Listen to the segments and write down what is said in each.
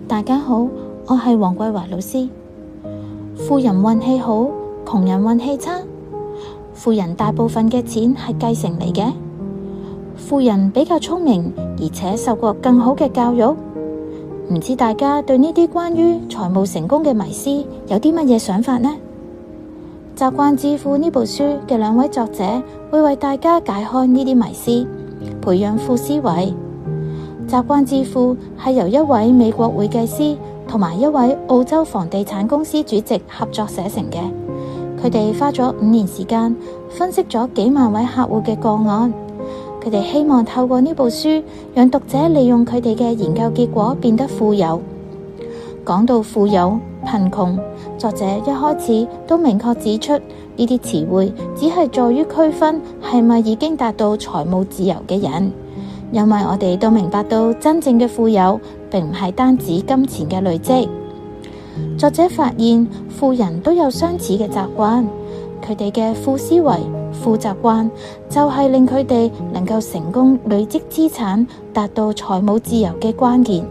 大家好，我係黃桂華老師。富人運氣好，窮人運氣差。富人大部分嘅錢係繼承嚟嘅，富人比較聰明，而且受過更好嘅教育。唔知大家對呢啲關於財務成功嘅迷思有啲乜嘢想法呢？習慣致富呢部書嘅兩位作者會為大家解開呢啲迷思，培養富思維。習慣致富係由一位美國會計師同埋一位澳洲房地產公司主席合作寫成嘅。佢哋花咗5年時間分析咗幾萬位客戶嘅個案。佢哋希望透過呢部書讓讀者利用佢哋嘅研究結果變得富有。講到富有、貧窮，作者一開始都明確指出呢啲詞彙只係在於區分係咪已經達到財務自由嘅人。因為我哋都明白到真正嘅富有並唔係單指金錢嘅累積。作者發現富人都有相似嘅習慣，佢哋嘅富思維、富習慣就係令佢哋能夠成功累積資產，達到財務自由嘅關鍵。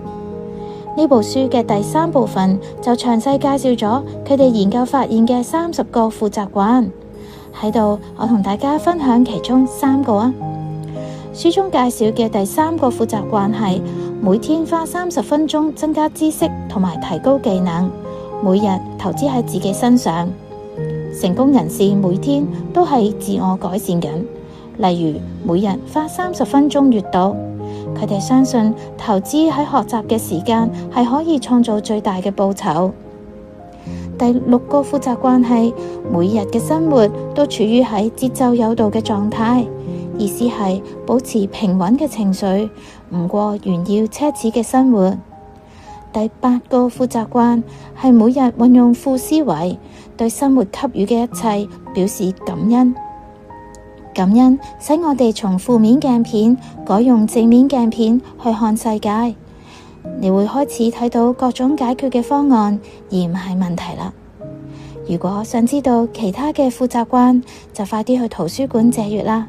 呢部書嘅第3部分就詳細介紹咗佢哋研究發現嘅30個富習慣。喺度我同大家分享其中3個啊。書中介紹嘅第3個富習慣係每天花30分鐘增加知識同埋提高技能，每日投資喺自己身上。成功人士每天都係自我改善緊，例如每日花30分鐘閱讀。佢哋相信投資喺學習嘅時間係可以創造最大嘅報酬。第6個富習慣係每日嘅生活都處於喺節奏有道嘅狀態。意思係保持平穩嘅情緒，唔過炫耀奢侈嘅生活。第8個富習慣係每日運用富思維，對生活給予嘅一切表示感恩。感恩使我哋從負面鏡片改用正面鏡片去看世界。你會開始睇到各種解決嘅方案，而唔係問題啦。如果想知道其他嘅富習慣，就快啲去圖書館借閱啦。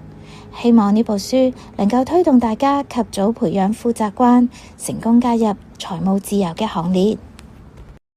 希望呢部書能夠推動大家及早培養富習慣，成功加入財務自由嘅行列。